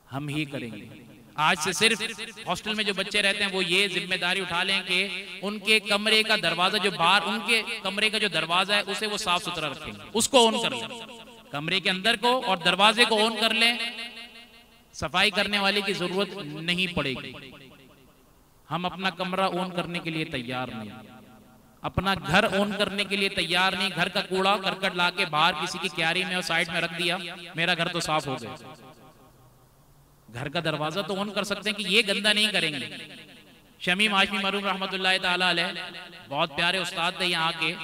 हम ही करेंगे। आज से सिर्फ हॉस्टल में जो बच्चे रहते हैं वो ये जिम्मेदारी उठा लें कि उनके कमरे का दरवाजा, जो बाहर उनके कमरे का जो दरवाजा है उसे वो साफ सुथरा रखेंगे, उसको ऑन कर लें, कमरे के अंदर को और दरवाजे को ऑन कर लें। सफाई करने वाले की जरूरत नहीं पड़ेगी। हम अपना कमरा ऑन करने के लिए तैयार नहीं, अपना घर ऑन करने के लिए तैयार नहीं। घर का कूड़ा करकट लाके बाहर किसी की क्यारी में और साइड में रख दिया, मेरा घर तो साफ हो गया। घर का दरवाजा तो ऑन कर सकते हैं कि ये गंदा नहीं करेंगे। शमीम हाशमी मरूम रहमतुल्लाह ताला अलैह बहुत प्यारे उस्ताद थे यहाँ के,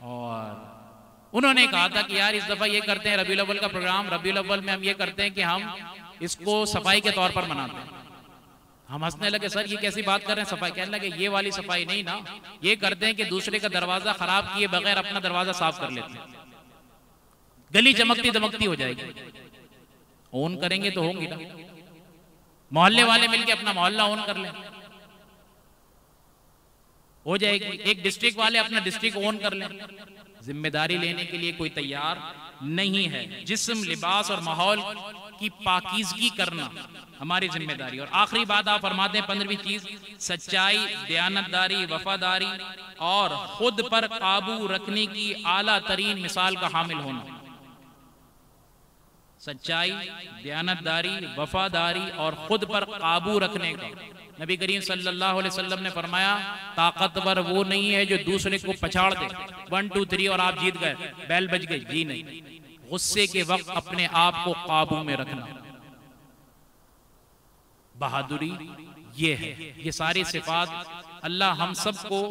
और उन्होंने कहा था कि यार इस दफा ये करते हैं रबीउल अव्वल का प्रोग्राम, रबीउल अव्वल में हम ये करते हैं कि हम इसको सफाई के तौर पर मनाते हैं। हम हंसने लगे, सर ये कैसी बात कर रहे हैं सफाई? कहने लगे ये वाली सफाई नहीं ना, ये करते हैं कि दूसरे का दरवाजा खराब किए बगैर अपना दरवाजा साफ कर लेते हैं, गली चमकती दमकती हो जाएगी। ऑन करेंगे तो होंगी ना। मोहल्ले वाले मिलके अपना मोहल्ला ऑन कर लें, हो जाएगी। एक डिस्ट्रिक्ट वाले अपना डिस्ट्रिक्ट ऑन कर लें। जिम्मेदारी लेने के लिए कोई तैयार नहीं है। जिस्म, लिबास और माहौल की पाकीज़गी करना हमारी जिम्मेदारी। और आखिरी बात आप फरमाते हैं 15वीं चीज, सच्चाई, दयानतदारी, वफादारी और खुद पर काबू रखने की आला तरीन मिसाल का हामिल होना। सच्चाई, दयानतदारी, वफादारी और खुद पर काबू रखने का। नबी करीम सल्लल्लाहु अलैहि वसल्लम ने फरमाया, ताकतवर वो नहीं है जो दूसरे को पछाड़ दे, 1 2 3 और आप जीत गए, बैल बज गई। जी नहीं, गुस्से के वक्त अपने आप को काबू में रखना, बहादुरी ये है। ये सारी सिफात अल्लाह हम सबको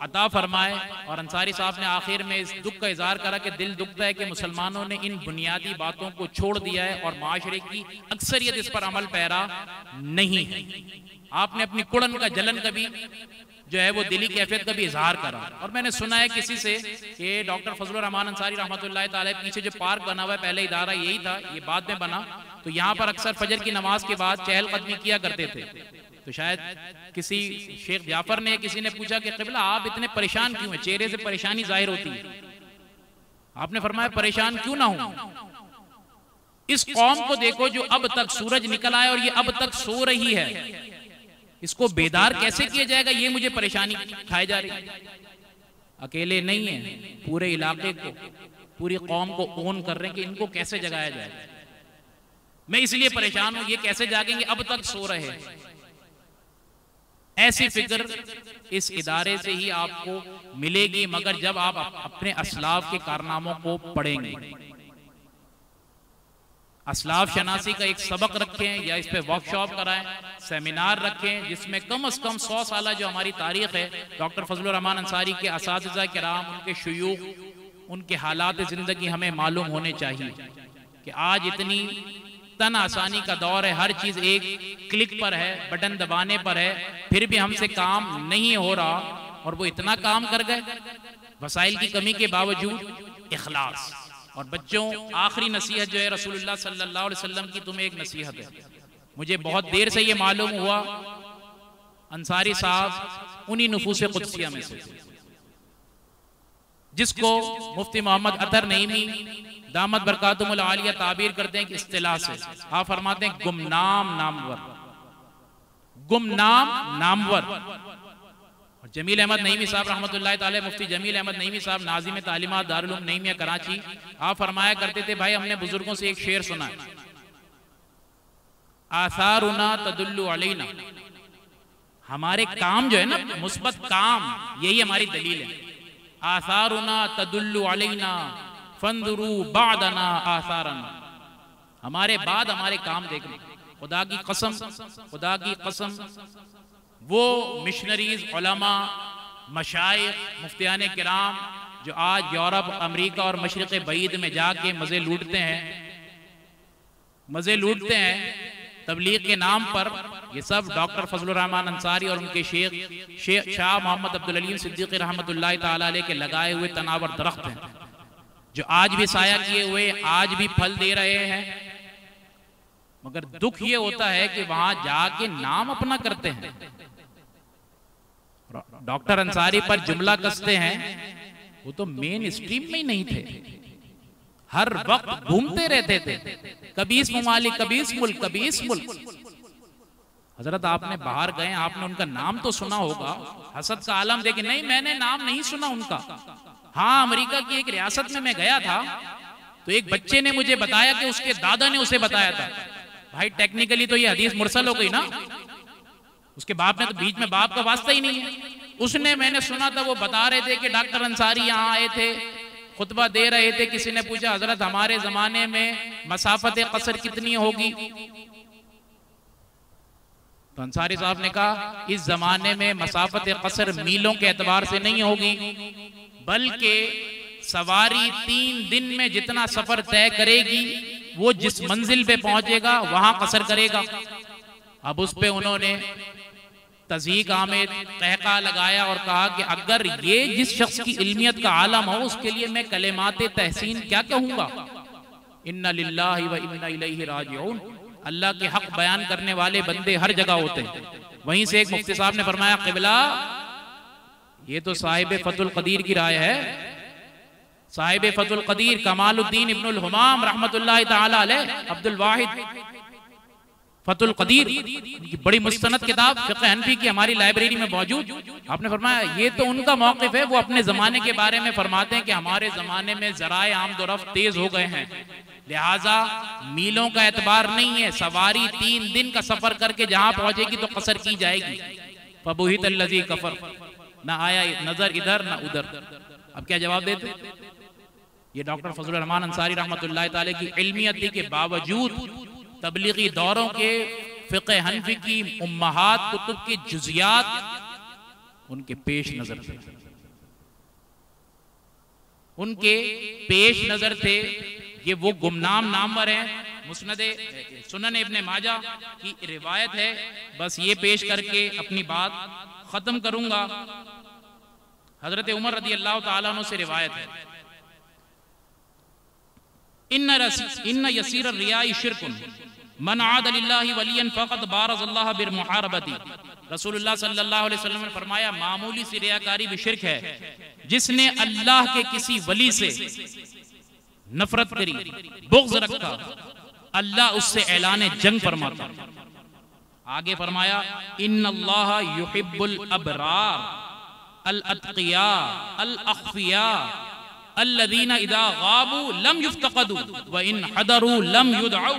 अता फरमाए। और अंसारी साहब ने आखिर में इस दुख का इजहार करा कि दिल दुखता है कि मुसलमानों ने इन बुनियादी बातों को छोड़ दिया है और माशरे की अक्सरियत इस पर अमल पैरा नहीं है। आपने अपनी कुड़न का जलन कभी जो है वो दिली कैफियत का भी इजहार करा। और मैंने सुना है किसी से कि डॉक्टर फजलुर रहमान अंसारी रहमतुल्लाह ताला पीछे जो पार्क बना हुआ है, पहले इदारा यही था, ये बाद में बना, तो यहाँ पर अक्सर फजर की नमाज के बाद चहलकदमी किया करते थे। तो शायद किसी शेख जाफर ने, किसी ने पूछा कि क़िबला आप इतने परेशान क्यों हैं, चेहरे से परेशानी जाहिर होती है। आपने फरमाया परेशान क्यों ना हूं, इस कौम को देखो जो अब तक सूरज निकल आया और ये अब तक सो रही है, इसको बेदार कैसे किया जाएगा, ये मुझे परेशानी खाई जा रही है। अकेले नहीं है, पूरे इलाके को, पूरी कौम को ओन कर रहे हैं कि इनको कैसे जगाया जाए। मैं इसलिए परेशान हूं, ये कैसे जागेंगे, अब तक सो रहे हैं। ऐसी फिक्र इस इदारे से ही आपको मिलेगी, मगर जब आप अपने असलाफ के कारनामों को पढ़ेंगे। असलाफ शनासी का एक सबक रखें या इस पे वर्कशॉप कराएं, सेमिनार रखें, जिसमें कम से कम 100 साल जो हमारी तारीख है, डॉक्टर फजलुर रहमान अंसारी के असातिज़ा किराम, उनके शुयूख, उनके हालात ज़िंदगी हमें मालूम होने चाहिए कि आज इतनी तन आसानी का दौर है, हर चीज एक क्लिक पर है, बटन दबाने पर है, फिर भी हमसे काम नहीं हो रहा। और वो इतना काम कर गए वसाइल की कमी के बावजूद। इखलास। और बच्चों, आखिरी नसीहत जो है रसूलुल्लाह सल्लल्लाहु अलैहि वसल्लम की तुम्हें एक नसीहत है। मुझे बहुत देर से ये मालूम हुआ, अंसारी साहब उन्हीं नुफूस कुदसिया में से जिसको मुफ्ती मोहम्मद अतर नईमी दामत बरकातुहुल आलिया ताबीर करते हैं कि इस्तिलाह से आप फरमाते हैं गुमनाम नामवर, गुमनाम नामवर। और जमील अहमद नईमी साहब रहमतुल्लाह ताला, मुफ्ती जमील अहमद नईमी साहब नाज़िम तालीमात दारुल उलूम नईमिया कराची, आप फरमाया करते थे, भाई हमने बुजुर्गों से एक शेर सुना है, आसारुना तदुल्लु अलैना, हमारे काम जो है ना, मुस्बत काम, यही हमारी दलील है। आसारुना तदुल्लु अलैना फंदुरू बादना आसारना, हमारे बाद हमारे काम देखना। खुदा की कसम, खुदा की कसम, वो मिशनरीज, उलमा, मशाइख, मुफ्तियाने किराम जो आज यूरोप, अमेरिका और मशरिक़ बईद में जाके मज़े लूटते हैं तबलीग के नाम पर, ये सब डॉक्टर फजलुर रहमान अंसारी और उनके शेख शाह मोहम्मद अब्दुल अलीम सिद्दीक़ी रहमतुल्लाह ताला अलैह के लगाए हुए तनावर दरख्त हैं, जो आज भी साया किए हुए, आज भी फल दे रहे हैं। मगर दुख ये होता है कि वहां जाके नाम अपना करते हैं। डॉक्टर अंसारी पर जुमला कसते हैं, वो तो मेन स्ट्रीम में ही नहीं थे, हर वक्त घूमते रहते थे, कभी इस ममालिक, कभी इस मुल्क, कभी इस मुल्क। हजरत आपने बाहर गए, आपने उनका नाम तो सुना होगा, हसद का आलम देखे, नहीं मैंने नाम नहीं सुना उनका। हाँ, अमेरिका की एक रियासत में मैं गया था, तो एक बच्चे ने मुझे बताया कि उसके दादा ने उसे बताया था। भाई टेक्निकली तो ये हदीस मुरसल हो गई ना, उसके बाप ने तो बीच में बाप का वास्ता ही नहीं है। उसने, मैंने सुना था, वो बता रहे थे कि डॉक्टर अंसारी यहाँ आए थे, खुतबा दे रहे थे, किसी ने पूछा हजरत हमारे जमाने में मसाफत कसर कितनी होगी, तो अंसारी साहब ने कहा इस जमाने में मसाफत कसर मीलों के एतबार से नहीं होगी, बल्कि सवारी 3 दिन में जितना सफर तय करेगी, वो जिस मंजिल पे पहुंचेगा वहां कसर करेगा। अब उस पे उन्होंने तज़ीक आमेद कहका लगाया और कहा कि अगर ये जिस शख्स की इल्मियत का आलम हो, उसके लिए मैं कलेमाते तहसीन क्या कहूंगा, इन्ना लिल्लाहि व इन्ना इलैहि राजिऊन। अल्लाह के हक बयान करने वाले बंदे हर जगह होते हैं। वहीं से एक मुफ्ती साहब ने फरमाया, क़िबला ये तो साहिब फतुल कदीर की राय है, साहिब फतुल कदीर कमालुद्दीन इब्नुल हुमाम रहमतुल्लाह ताला अलैह, अब्दुल वाहिद, फतुल कदीर की बड़ी मुस्तनद किताब फ़िक़्ह हनफी की हमारी लाइब्रेरी में मौजूद। आपने फरमाया ये तो उनका मौक़िफ़ है, वो अपने ज़माने के बारे में फरमाते हैं कि हमारे ज़माने में ज़राए आमदोरफ़्त तेज़ हो गए हैं, लिहाजा मीलों का एतबार नहीं है, सवारी 3 दिन का सफ़र करके जहाँ पहुँचेगी तो कसर की जाएगी। फबुहित अल्लज़ी कफ़र, ना आया नज़र इधर ना उधर। अब क्या जवाब देते? ये डॉक्टर फजलुर रहमान अंसारी रहमतुल्लाह तआला की इल्मियत के बावजूद तबलीगी दौरों के फ़िक़्ह हनफी की उम्महात कुतुब के जुज़ियात उनके पेश नज़र थे, उनके पेश नज़र थे। ये वो गुमनाम नामवर हैं। मुस्नद सुनन इब्ने माजा की रिवायत है, बस ये पेश करके अपनी बात ख़त्म करूँगा। हज़रत उमर रज़ी अल्लाह तआला अन्हु से रिवायत है, इन्न यसीर रियाई शिरकुन मन आद लिल्लाहि वलियन फ़क़द बारज़ल्लाह बिल मुहारबती। रसूलुल्लाह सल्लल्लाहु अलैहि वसल्लम ने फरमाया, मामूली सी रियाकारी भी शिरक है। जिसने अल्लाह के किसी वली से नफरत करी, बुग़्ज़ रखा, अल्लाह उससे ऐलान जंग फरमाता। आगे फरमाया, इन्नल्लाह युहिब्बुल अबरार अल अत्क़िया अल अख़फ़िया अल्लज़ीना इज़ा ग़ाबू लम युफ़्तक़दू व इन हदरू लम युदअू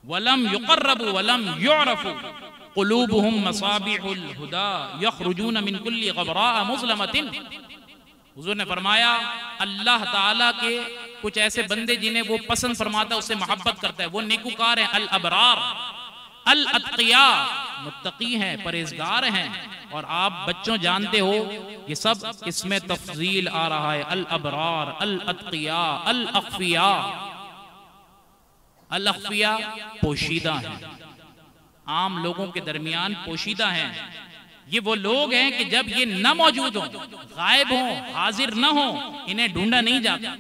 वलम युक़र्रबू वलम युअरफू क़ुलूबुहुम मसाबिहुल हुदा यख़रुजून मिन कुल्ली ग़बराअ मुज़लमतिन। हुज़ूर ने फरमाया, अल्लाह ताला के कुछ ऐसे बंदे जिन्हें वो पसंद फरमाता है, उससे मोहब्बत करता है, वो नेकूकार हैं। अल अबरार अल अत्क़िया, मुत्तक़ी हैं, परहेज़गार हैं। और आप बच्चों जानते हो ये सब इसमें तफ़ज़ील आ रहा है। अल अबरार अल अत्क़िया अल अख़फ़िया। अल अख़फ़िया पोशीदा हैं, आम लोगों के दरमियान पोशीदा हैं। ये वो लोग हैं कि जब ये न मौजूद हों, गायब हों, हाजिर न हों, इन्हें ढूंढा नहीं जाता,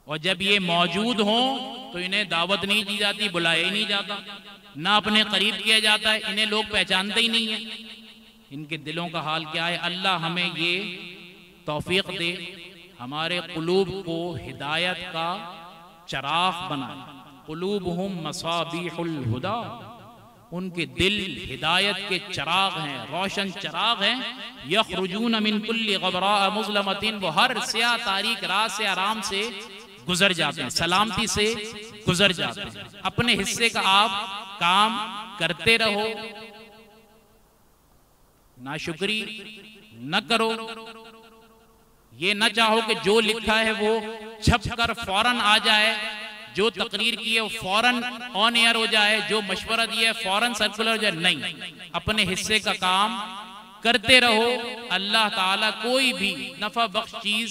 और जब ये मौजूद हों तो इन्हें दावत नहीं दी जाती, बुलाया ही नहीं जाता, ना अपने करीब किया जाता है, इन्हें लोग पहचानते ही नहीं है। इनके दिलों का हाल क्या है? अल्लाह हमें ये तौफीक दे, हमारे कुलूब को हिदायत का चराग बनाए। कुलूबहुम मसाबिहुल हुदा, उनके दिल हिदायत के चराग हैं, रोशन चराग हैं। यखरुजून मिन कुल्ली ग़बराअ मुज़लमतिन, वो हर स्याह तारीक रात से आराम से गुजर जाते हैं, सलामती से गुजर जाते हैं। अपने हिस्से का आप काम करते रहो, नाशुक्री न करो। ये न चाहो कि जो लिखा है वो छप कर फौरन आ जाए, जो तकरीर की है वो फौरन ऑन एयर हो जाए, जो मशवरा दिया है फौरन सर्कुलर हो जाए। नहीं, अपने हिस्से का काम करते रहो। अल्लाह ताला कोई भी नफा बख्श चीज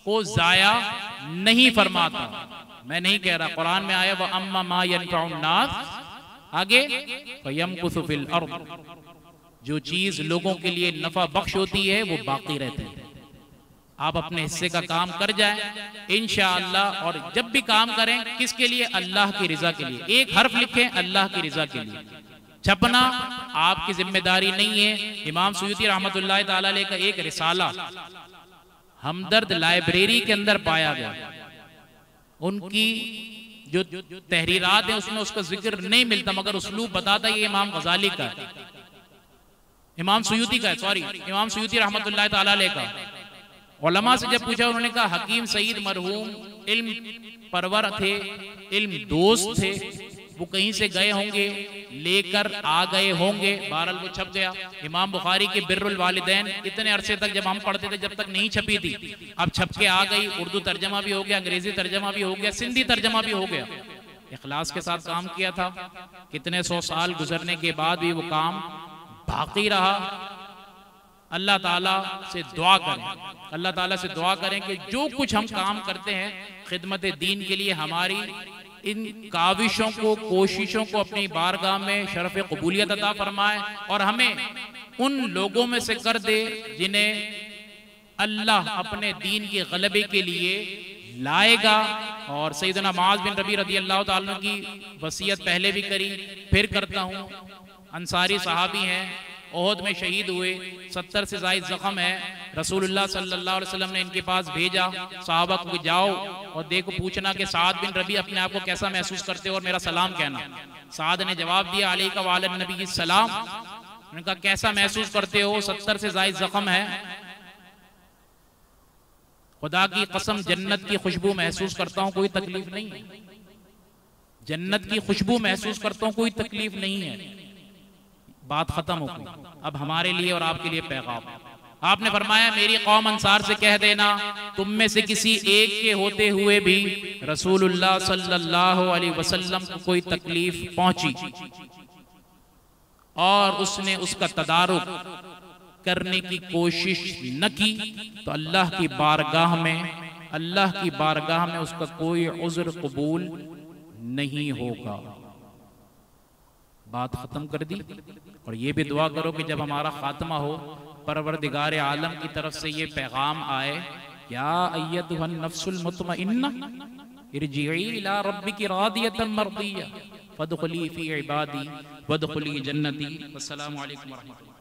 को जाया नहीं फरमाता। मैं नहीं कह रहा, कुरान में आया व अम्मा मा यनफउन नास, आगे फयमकुसु फिल अर्द, जो चीज लोगों के लिए नफा बख्श होती है वो बाकी रहती है। आप अपने हिस्से का काम कर जाएं इंशाअल्लाह। और जब भी काम करें किसके लिए? अल्लाह की रिजा के लिए। एक हर्फ लिखें अल्लाह की रिजा के लिए, छपना आपकी जिम्मेदारी नहीं है। इमाम सुयूती रहमतुल्लाह तआला अलैह का एक रिसाला हमदर्द लाइब्रेरी के अंदर पाया गया। उनकी जो तहरीरात है उसमें उसका जिक्र नहीं मिलता, मगर उसलूब बताता है ये इमाम गजाली का है, इमाम सुयूती का है, सॉरी इमाम सुयूती रहमतुल्लाह तआला अलैह का। उलमा से जब पूछा, उन्होंने कहा हकीम सईद मरहूम इल्म परवर थे, इल्म दोस्त थे, वो कहीं से गए होंगे, लेकर आ गए होंगे, बहरहाल वो छप गया। इमाम बुखारी के बिर्रुल वालिदैन इतने अरसे तक जब हम पढ़ते थे, जब तक नहीं छपी थी, अब छप के आ गई। उर्दू तर्जमा भी हो गया, अंग्रेजी तर्जमा भी हो गया, सिंधी तर्जमा भी हो गया। इखलास के साथ काम किया था, कितने 100 साल गुजरने के बाद भी वो काम बाकी रहा। अल्लाह ताला से दुआ करें, अल्लाह ताला से दुआ करें कि जो कुछ हम काम करते हैं खिदमत दीन के लिए, हमारी इन काविशों को, कोशिशों को अपनी बारगाह में शरफ़ कबूलियत अता फरमाए, और हमें उन लोगों में से कर दे जिन्हें अल्लाह अपने दीन के गलबे के लिए लाएगा। और सैयदना मुआज़ बिन रबी रज़ी अल्लाह तआला की वसीयत पहले भी करी, फिर करता हूँ। अंसारी सहाबी हैं ओहद में शहीद हुए, 70 से ज़ायद ज़ख्म है। रसूलुल्लाह सल्लल्लाहु अलैहि वसल्लम ने इनके पास भेजा, सहाबा को जाओ और देखो पूछना कि साद बिन रबी अपने आप को कैसा महसूस करते हो और मेरा सलाम कहना। साद ने जवाब दिया अलैका व अला नबी सलाम। उन्होंने कहा कैसा महसूस करते हो? 70 से ज़ायद ज़ख्म है। खुदा की कसम जन्नत की खुशबू महसूस करता हूं, कोई तकलीफ नहीं है। जन्नत की खुशबू महसूस करता हूं, कोई तकलीफ नहीं है। बात खत्म हो गई। अब हमारे लिए और आपके लिए पैगाम। आपने फरमाया मेरी कौम अंसार से कह देना तुम में से किसी एक के होते हुए भी रसूलुल्लाह सल्लल्लाहु अलैहि वसल्लम को कोई तकलीफ पहुंची और उसने उसका तदारुक करने की कोशिश न की तो अल्लाह की बारगाह में उसका कोई उज़्र कबूल नहीं होगा। बात खत्म कर दी। और ये भी दुआ करो कि जब हमारा खात्मा हो परवरदिगार आलम की तरफ से ये पैगाम आए, या अय्युहन नफ्सुल मुतमइन्ना इरजिई इला रब्बिकी रादियतन मर्दिया फदखुली फी इबादी वदखुली जन्नती। अस्सलामु अलैकुम व रहमतुल्लाह।